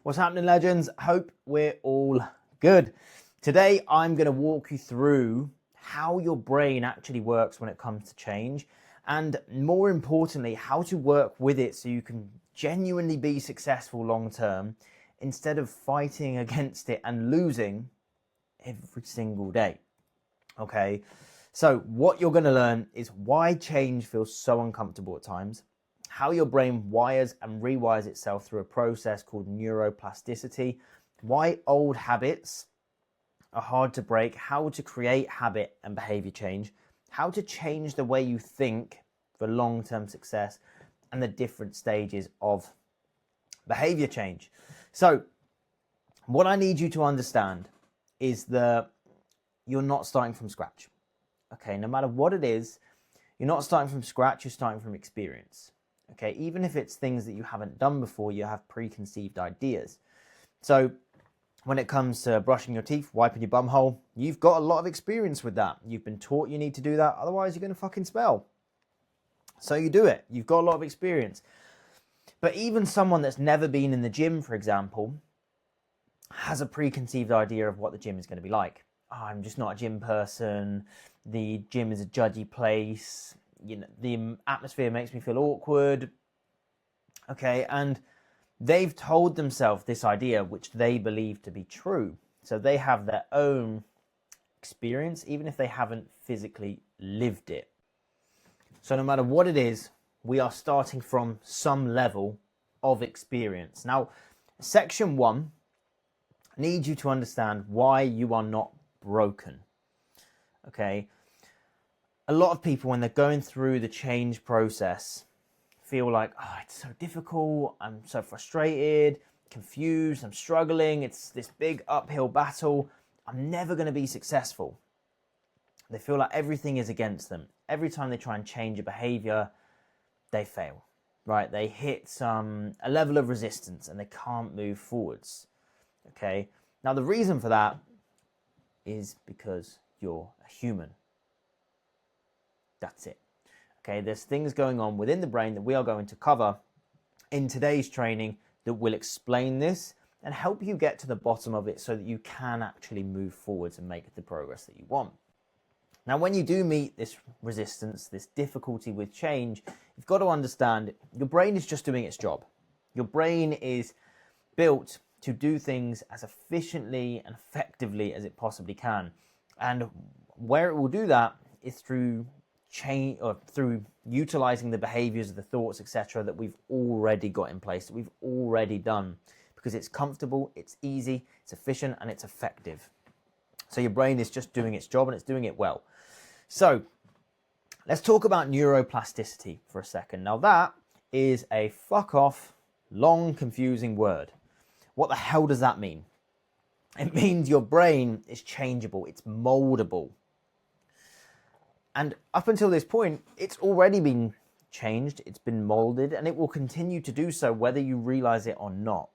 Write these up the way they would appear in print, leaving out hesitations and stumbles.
What's happening, legends? Hope we're all good. Today, I'm going to walk you through how your brain actually works when it comes to change, and more importantly, how to work with it so you can genuinely be successful long term instead of fighting against it and losing every single day. Okay, so what you're going to learn is why change feels so uncomfortable at times, how your brain wires and rewires itself through a process called neuroplasticity, why old habits are hard to break, how to create habit and behavior change, how to change the way you think for long-term success, and the different stages of behavior change. So what I need you to understand is that you're not starting from scratch. Okay, no matter what it is, you're not starting from scratch, you're starting from experience. Okay, even if it's things that you haven't done before, you have preconceived ideas. So when it comes to brushing your teeth, wiping your bum hole, you've got a lot of experience with that. You've been taught you need to do that, otherwise you're going to fucking smell. So you do it. You've got a lot of experience. But even someone that's never been in the gym, for example, has a preconceived idea of what the gym is going to be like. Oh, I'm just not a gym person. The gym is a judgy place. You know, the atmosphere makes me feel awkward. Okay, and they've told themselves this idea which they believe to be true. So they have their own experience, even if they haven't physically lived it. So no matter what it is, we are starting from some level of experience. Now, section 1 needs you to understand why you are not broken. Okay, a lot of people, when they're going through the change process, feel like, oh, it's so difficult, I'm so frustrated, confused, I'm struggling, it's this big uphill battle, I'm never going to be successful. They feel like everything is against them. Every time they try and change a behavior, they fail, right? They hit a level of resistance and they can't move forwards. Okay, now the reason for that is because you're a human. That's it. Okay, there's things going on within the brain that we are going to cover in today's training that will explain this and help you get to the bottom of it so that you can actually move forwards and make the progress that you want. Now, when you do meet this resistance, this difficulty with change, you've got to understand your brain is just doing its job. Your brain is built to do things as efficiently and effectively as it possibly can. And where it will do that is through change, or through utilizing the behaviors, the thoughts, etc., that we've already got in place, that we've already done, because it's comfortable, it's easy, it's efficient, and it's effective. So your brain is just doing its job and it's doing it well. So let's talk about neuroplasticity for a second. Now that is a fuck off, long, confusing word. What the hell does that mean? It means your brain is changeable, it's moldable. And up until this point, it's already been changed, it's been molded, and it will continue to do so whether you realize it or not.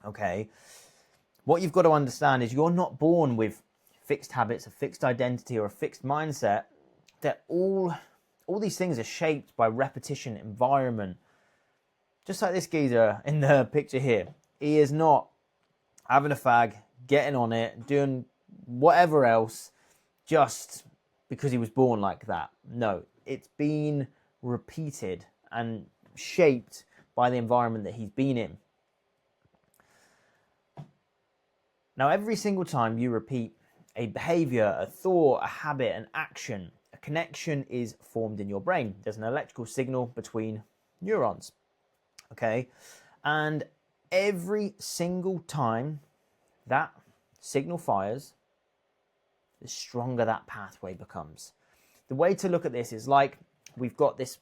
Okay? What you've got to understand is you're not born with fixed habits, a fixed identity, or a fixed mindset. That all these things are shaped by repetition, environment. Just like this geezer in the picture here. He is not having a fag, getting on it, doing whatever else, just because he was born like that. No, it's been repeated and shaped by the environment that he's been in. Now, every single time you repeat a behavior, a thought, a habit, an action, a connection is formed in your brain. There's an electrical signal between neurons. Okay? And every single time that signal fires, the stronger that pathway becomes. The way to look at this is like we've got this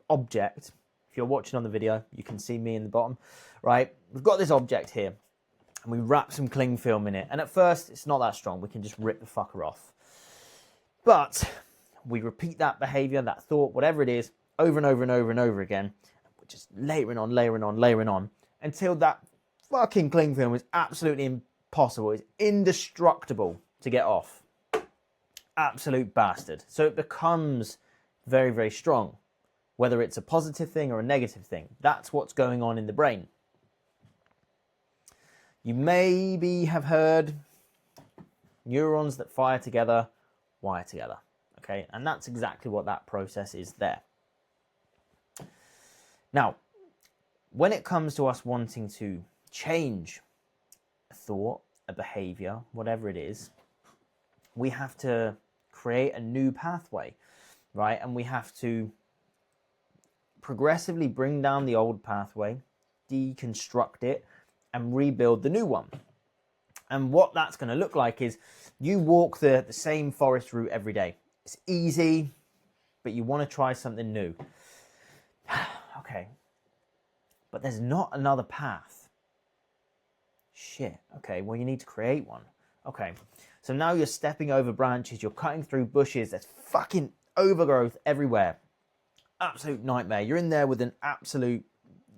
object. If you're watching on the video, you can see me in the bottom, right? We've got this object here and we wrap some cling film in it. And at first, it's not that strong. We can just rip the fucker off. But we repeat that behavior, that thought, whatever it is, over and over and over and over again, just layering on, until that fucking cling film is absolutely impossible. It's indestructible to get off. Absolute bastard. So it becomes very, very strong. Whether it's a positive thing or a negative thing, that's what's going on in the brain. You maybe have heard neurons that fire together, wire together. Okay, and that's exactly what that process is there. Now, when it comes to us wanting to change a thought, a behavior, whatever it is, we have to create a new pathway, right? And we have to progressively bring down the old pathway, deconstruct it, and rebuild the new one. And what that's going to look like is you walk the same forest route every day. It's easy, but you want to try something new. Okay, but there's not another path. Shit, okay, well, you need to create one. Okay, so now you're stepping over branches, you're cutting through bushes, there's fucking overgrowth everywhere. Absolute nightmare. You're in there with an absolute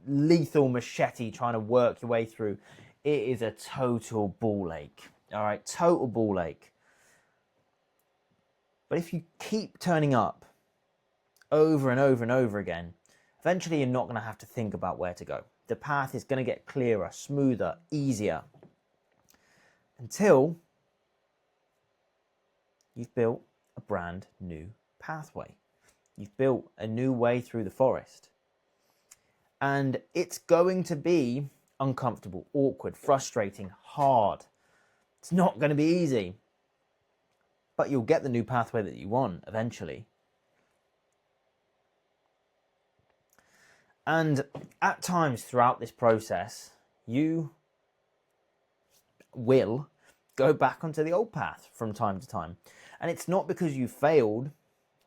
lethal machete trying to work your way through. It is a total ball ache. All right, total ball ache. But if you keep turning up over and over and over again, eventually you're not going to have to think about where to go. The path is going to get clearer, smoother, easier, until you've built a brand new pathway. You've built a new way through the forest. And it's going to be uncomfortable, awkward, frustrating, hard. It's not going to be easy. But you'll get the new pathway that you want eventually. And at times throughout this process, you will go back onto the old path from time to time. And it's not because you failed,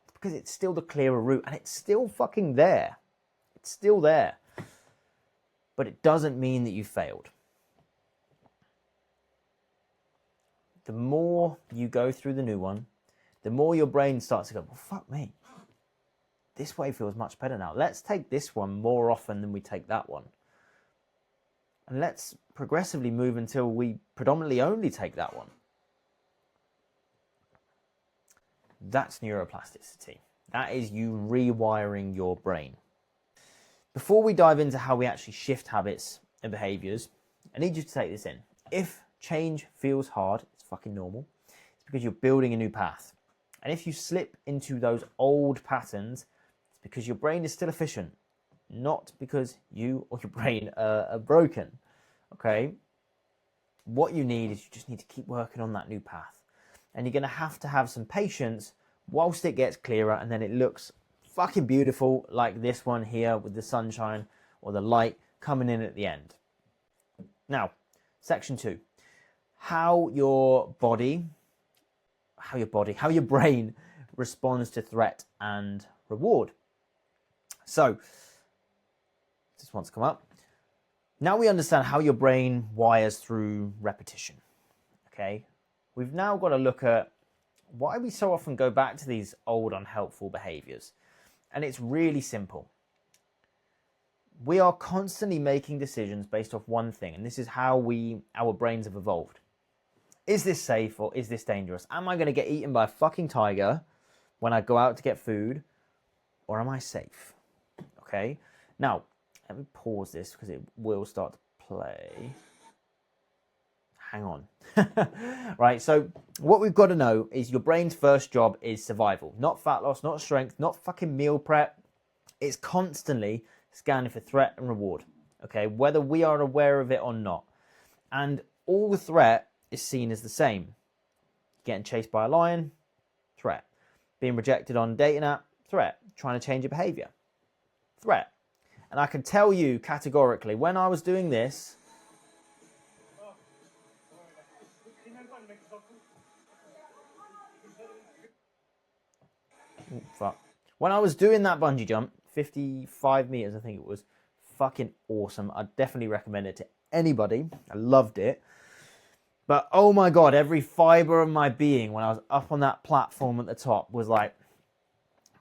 it's because it's still the clearer route and it's still fucking there. It's still there. But it doesn't mean that you failed. The more you go through the new one, the more your brain starts to go, well, fuck me. This way feels much better now. Let's take this one more often than we take that one. And let's progressively move until we predominantly only take that one. That's neuroplasticity. That is you rewiring your brain. Before we dive into how we actually shift habits and behaviors, I need you to take this in. If change feels hard, it's fucking normal. It's because you're building a new path. And if you slip into those old patterns, it's because your brain is still efficient, not because you or your brain are broken. Okay? What you need is you just need to keep working on that new path. And you're going to have some patience whilst it gets clearer and then it looks fucking beautiful like this one here with the sunshine or the light coming in at the end. Now, section 2. How your brain responds to threat and reward. So, this wants to come up. Now we understand how your brain wires through repetition. Okay? We've now got to look at why we so often go back to these old unhelpful behaviors. And it's really simple. We are constantly making decisions based off one thing, and this is how our brains have evolved. Is this safe or is this dangerous? Am I going to get eaten by a fucking tiger when I go out to get food, or am I safe? Okay. Now, let me pause this because it will start to play. Hang on. Right, so what we've got to know is your brain's first job is survival. Not fat loss, not strength, not fucking meal prep. It's constantly scanning for threat and reward. Okay, whether we are aware of it or not. And all the threat is seen as the same. Getting chased by a lion, threat. Being rejected on a dating app, threat. Trying to change your behavior, threat. And I can tell you categorically, when I was doing this, when I was doing that bungee jump, 55 meters, I think it was, fucking awesome. I'd definitely recommend it to anybody. I loved it. But oh my God, every fiber of my being when I was up on that platform at the top was like,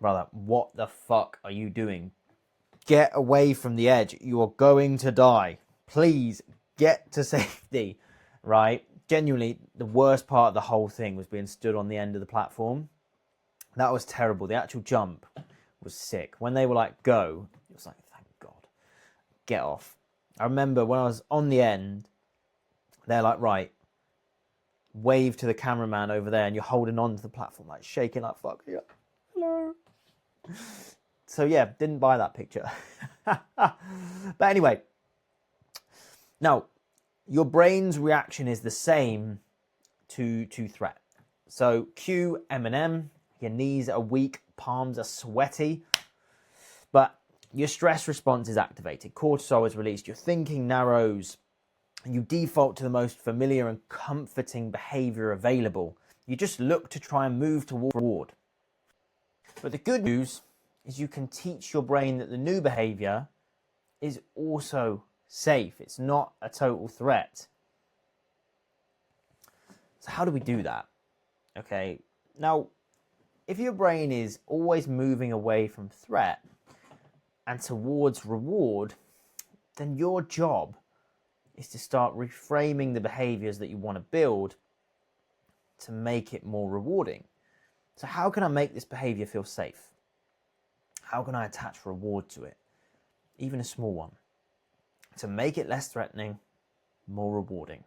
brother, what the fuck are you doing? Get away from the edge. You are going to die. Please get to safety, right? Genuinely, the worst part of the whole thing was being stood on the end of the platform. That was terrible. The actual jump was sick. When they were like, go, it was like, thank God. Get off. I remember when I was on the end, they're like, right, wave to the cameraman over there, and you're holding on to the platform, like shaking like fuck. You're like, hello. So yeah, didn't buy that picture. But anyway, now your brain's reaction is the same to threat. So cue M&M, your knees are weak, palms are sweaty, but your stress response is activated. Cortisol is released, your thinking narrows, and you default to the most familiar and comforting behavior available. You just look to try and move toward reward. But the good news is you can teach your brain that the new behavior is also safe. It's not a total threat. So how do we do that? Okay, now, if your brain is always moving away from threat and towards reward, then your job is to start reframing the behaviors that you want to build to make it more rewarding. So how can I make this behavior feel safe? How can I attach reward to it? Even a small one. To make it less threatening, more rewarding.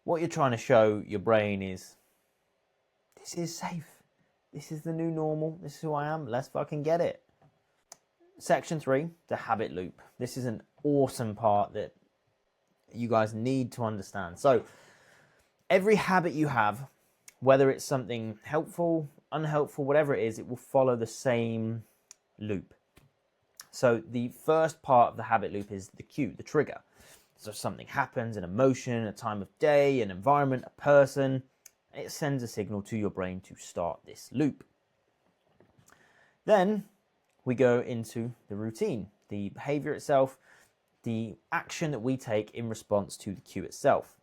What you're trying to show your brain is, this is safe. This is the new normal. This is who I am. Let's fucking get it. Section 3, the habit loop. This is an awesome part that you guys need to understand. So every habit you have, whether it's something helpful, unhelpful, whatever it is, it will follow the same loop. So the first part of the habit loop is the cue, the trigger. So something happens, an emotion, a time of day, an environment, a person, it sends a signal to your brain to start this loop. Then we go into the routine, the behavior itself, the action that we take in response to the cue itself.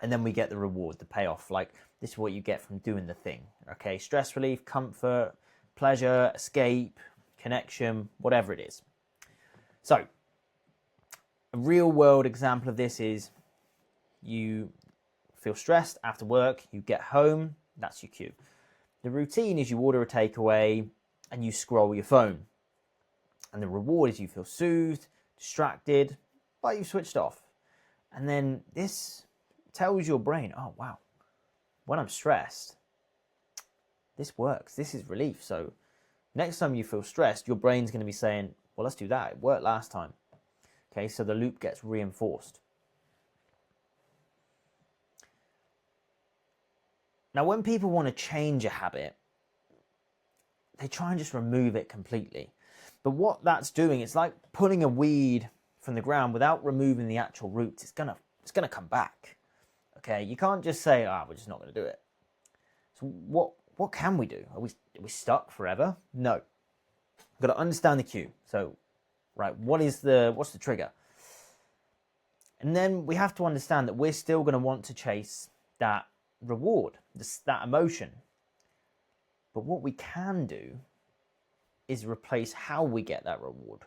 And then we get the reward, the payoff, like this is what you get from doing the thing. Okay, stress relief, comfort, pleasure, escape, connection, whatever it is. So a real world example of this is you feel stressed after work, you get home, that's your cue. The routine is you order a takeaway and you scroll your phone. And the reward is you feel soothed, distracted, but you've switched off. And then this tells your brain, oh wow, when I'm stressed, this works, this is relief. So next time you feel stressed, your brain's going to be saying, well, let's do that, it worked last time. Okay, so the loop gets reinforced. Now, when people want to change a habit, they try and just remove it completely. But what that's doing, it's like pulling a weed from the ground without removing the actual roots. It's gonna come back. Okay, you can't just say, we're just not going to do it. So what can we do? Are we stuck forever? No. We've got to understand the cue. So, right, what's the trigger? And then we have to understand that we're still going to want to chase that reward, that emotion. But what we can do is replace how we get that reward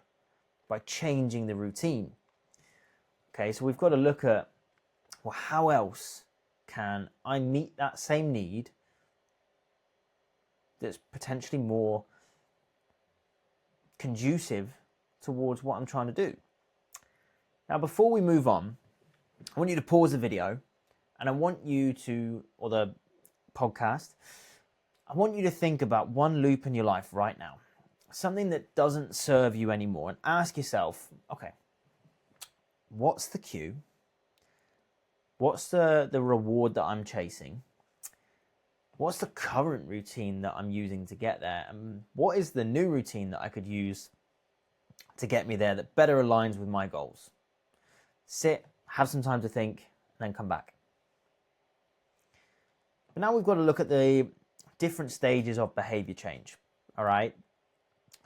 by changing the routine. Okay, so we've got to look at, well, how else can I meet that same need that's potentially more conducive towards what I'm trying to do? Now, before we move on, I want you to pause the video and I want you to, or the podcast, I want you to think about one loop in your life right now, something that doesn't serve you anymore, and ask yourself, okay, what's the cue? What's the reward that I'm chasing? What's the current routine that I'm using to get there? And what is the new routine that I could use to get me there that better aligns with my goals? Sit, have some time to think, and then come back. But now we've got to look at the different stages of behavior change. All right.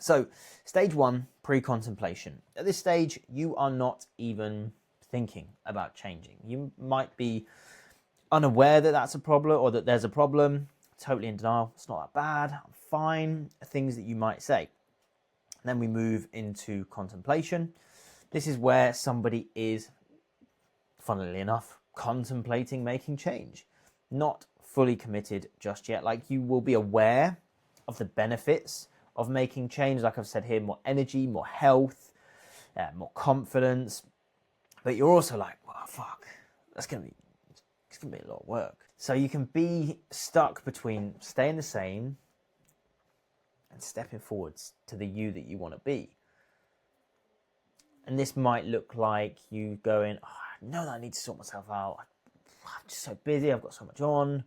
So stage 1, pre-contemplation. At this stage, you are not even thinking about changing. You might be unaware that that's a problem or that there's a problem, totally in denial. It's not that bad, I'm fine, things that you might say. Then we move into contemplation. This is where somebody is, funnily enough, contemplating making change. Not fully committed just yet. Like, you will be aware of the benefits of making change. Like I've said here, more energy, more health, more confidence, but you're also like, well, fuck, it's gonna be a lot of work. So you can be stuck between staying the same and stepping forwards to the you that you want to be. And this might look like you going, oh, I know that I need to sort myself out. I'm just so busy. I've got so much on.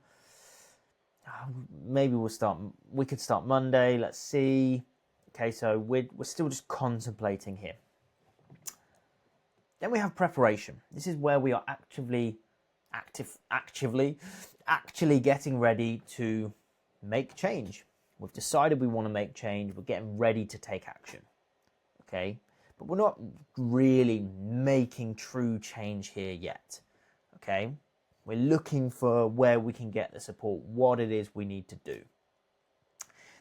Maybe we could start Monday. Let's see. Okay, so we're still just contemplating here. Then we have preparation. This is where we are actually getting ready to make change. We've decided we want to make change. We're getting ready to take action. Okay, but we're not really making true change here yet. Okay, we're looking for where we can get the support, what it is we need to do.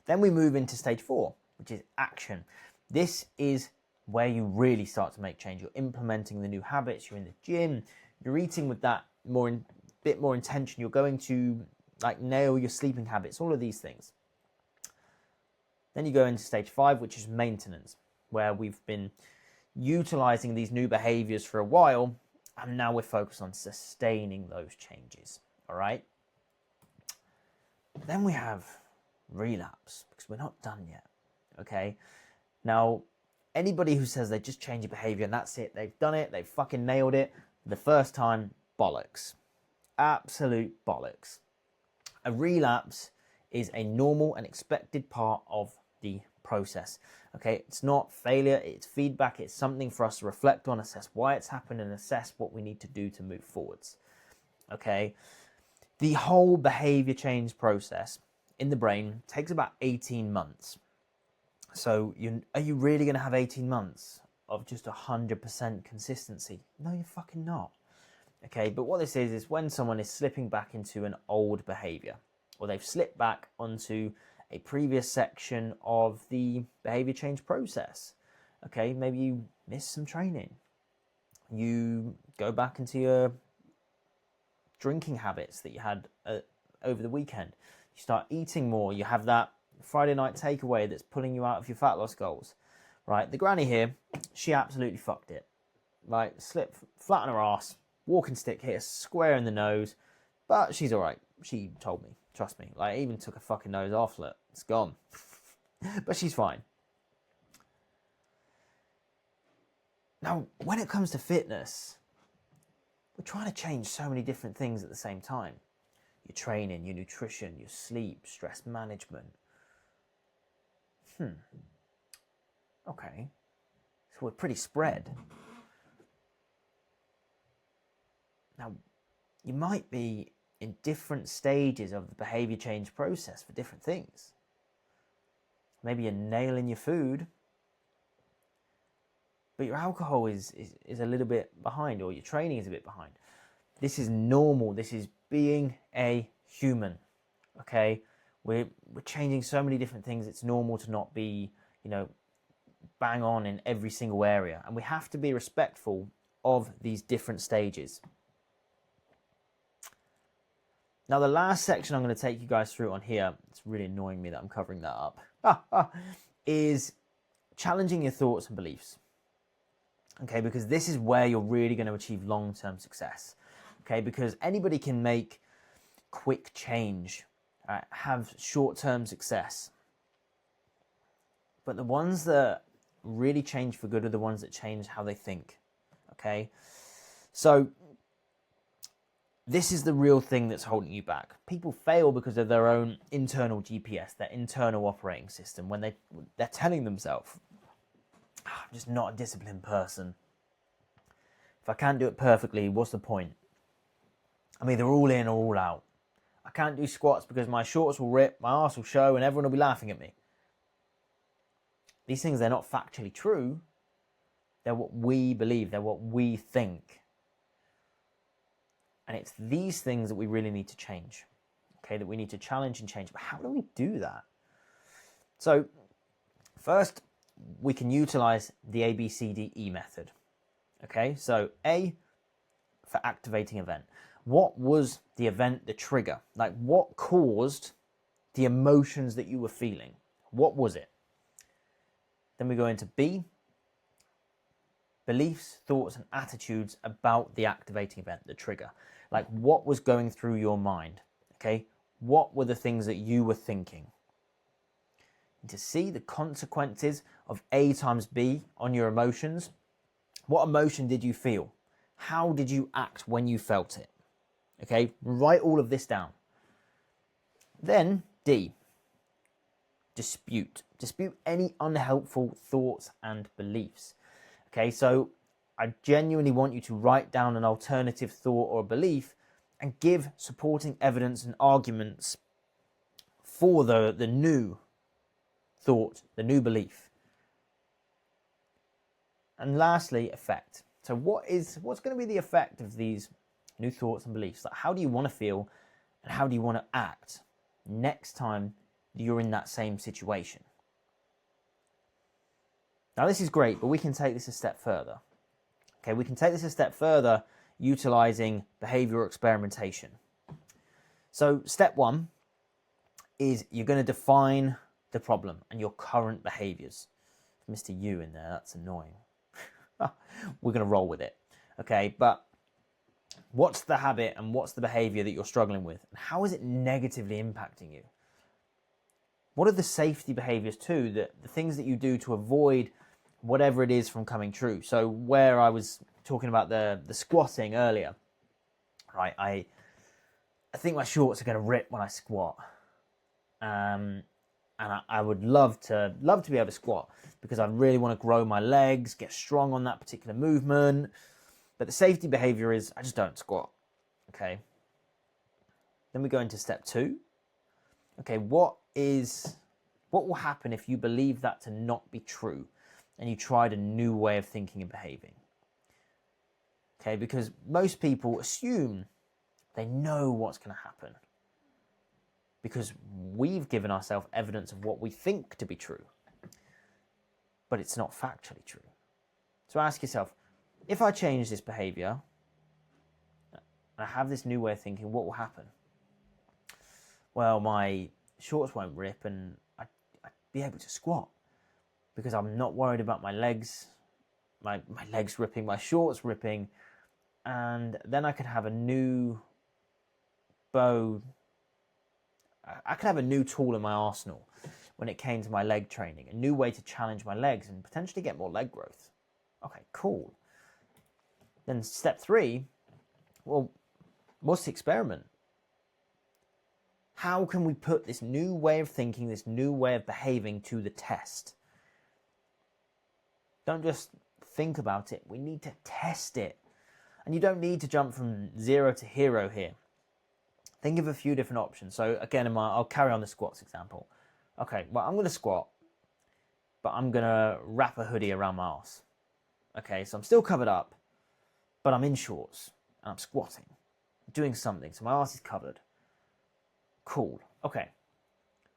Then we move into stage 4, which is action. This is where you really start to make change. You're implementing the new habits. You're in the gym. You're eating with that bit more intention. You're going to like nail your sleeping habits. All of these things. Then you go into stage 5, which is maintenance, where we've been utilizing these new behaviors for a while, and now we're focused on sustaining those changes. All right. Then we have relapse, because we're not done yet. Okay. Now, anybody who says they just change your behavior and that's it, they've done it, they've fucking nailed it the first time, bollocks. Absolute bollocks. A relapse is a normal and expected part of the process. Okay, it's not failure, it's feedback, it's something for us to reflect on, assess why it's happened, and assess what we need to do to move forwards. Okay, the whole behavior change process in the brain takes about 18 months. So are you really going to have 18 months of just 100% consistency? No, you're fucking not. Okay, but what this is when someone is slipping back into an old behavior, or they've slipped back onto a previous section of the behavior change process. Okay, maybe you miss some training. You go back into your drinking habits that you had over the weekend. You start eating more. You have that Friday night takeaway that's pulling you out of your fat loss goals, right? The granny here, she absolutely fucked it. Like, slipped flat on her ass, walking stick hit her square in the nose, but she's all right. She told me, trust me. Like, even took her fucking nose off. Look, it's gone. But she's fine. Now, when it comes to fitness, we're trying to change so many different things at the same time. Your training, your nutrition, your sleep, stress management. Okay. So we're pretty spread. Now, you might be in different stages of the behavior change process for different things. Maybe you're nailing your food, but your alcohol is a little bit behind, or your training is a bit behind. This is normal. This is being a human. Okay? We're changing so many different things. It's normal to not be, bang on in every single area. And we have to be respectful of these different stages. Now, the last section I'm going to take you guys through on here, it's really annoying me that I'm covering that up, is challenging your thoughts and beliefs. Okay, because this is where you're really going to achieve long-term success. Okay, because anybody can make quick change, have short-term success. But the ones that really change for good are the ones that change how they think. Okay, so this is the real thing that's holding you back. People fail because of their own internal GPS, their internal operating system, when they're telling themselves, I'm just not a disciplined person. If I can't do it perfectly, what's the point? I'm either all in or all out. I can't do squats because my shorts will rip, my arse will show, and everyone will be laughing at me. These things, they're not factually true. They're what we believe. They're what we think. And it's these things that we really need to change. Okay, that we need to challenge and change. But how do we do that? So, first, we can utilize the ABCDE method. Okay, so A, for activating event. What was the event, the trigger? Like, what caused the emotions that you were feeling? What was it? Then we go into B. beliefs, thoughts, and attitudes about the activating event, the trigger. Like, what was going through your mind, okay? What were the things that you were thinking? And to see the consequences of A times B on your emotions, what emotion did you feel? How did you act when you felt it? Okay, write all of this down. Then D, dispute. Dispute any unhelpful thoughts and beliefs. Okay, so I genuinely want you to write down an alternative thought or belief and give supporting evidence and arguments for the new thought, the new belief. And lastly, effect. So what's going to be the effect of these new thoughts and beliefs? Like, how do you want to feel and how do you want to act next time you're in that same situation? Now, this is great, but we can take this a step further. Okay, we can take this a step further utilizing behavioral experimentation. So step one is you're going to define the problem and your current behaviors. Mr. U in there, that's annoying. We're going to roll with it. Okay, but what's the habit and what's the behavior that you're struggling with? And how is it negatively impacting you? What are the safety behaviors too, the things that you do to avoid whatever it is from coming true? So where I was talking about the squatting earlier, right? I think my shorts are going to rip when I squat. And I would love to be able to squat because I really want to grow my legs, get strong on that particular movement. But the safety behavior is I just don't squat. Okay. Then we go into step two. Okay, what will happen if you believe that to not be true and you tried a new way of thinking and behaving? Okay, because most people assume they know what's going to happen because we've given ourselves evidence of what we think to be true, but it's not factually true. So ask yourself, if I change this behavior and I have this new way of thinking, what will happen? Well, my shorts won't rip and I'd be able to squat because I'm not worried about my legs, my legs ripping, my shorts ripping, and then I could have a new bow. I could have a new tool in my arsenal when it came to my leg training, a new way to challenge my legs and potentially get more leg growth. Okay, cool. Then step three, well, what's the experiment? How can we put this new way of thinking, this new way of behaving to the test? Don't just think about it. We need to test it. And you don't need to jump from 0 to hero here. Think of a few different options. So again, I'll carry on the squats example. Okay, well, I'm going to squat, but I'm going to wrap a hoodie around my arse. Okay, so I'm still covered up, but I'm in shorts and I'm squatting, doing something. So my arse is covered. Cool. Okay.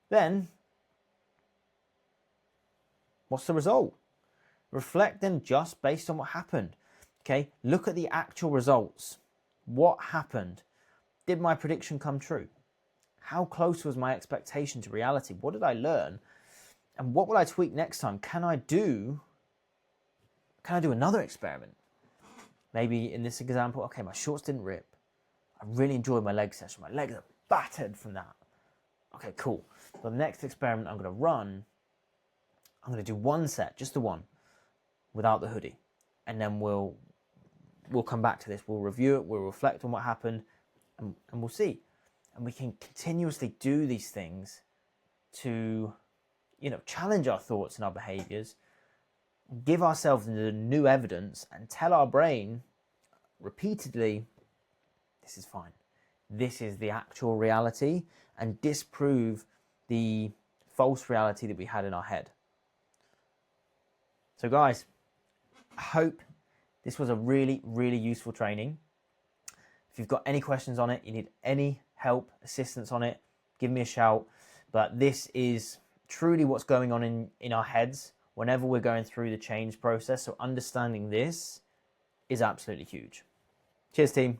Then, what's the result? Reflect then just based on what happened. Okay, look at the actual results. What happened? Did my prediction come true? How close was my expectation to reality? What did I learn? And what will I tweak next time? Can I do another experiment? Maybe in this example, okay, my shorts didn't rip. I really enjoyed my leg session. My legs are battered from that. Okay, cool. So the next experiment I'm going to run, I'm going to do one set, just the one, without the hoodie. And then we'll come back to this. We'll review it. We'll reflect on what happened. And we'll see. And we can continuously do these things to, challenge our thoughts and our behaviors, give ourselves the new evidence and tell our brain repeatedly, this is fine. This is the actual reality, and disprove the false reality that we had in our head. So guys, I hope this was a really, really useful training. If you've got any questions on it, you need any help, assistance on it, give me a shout. But this is truly what's going on in our heads whenever we're going through the change process. So understanding this is absolutely huge. Cheers, team.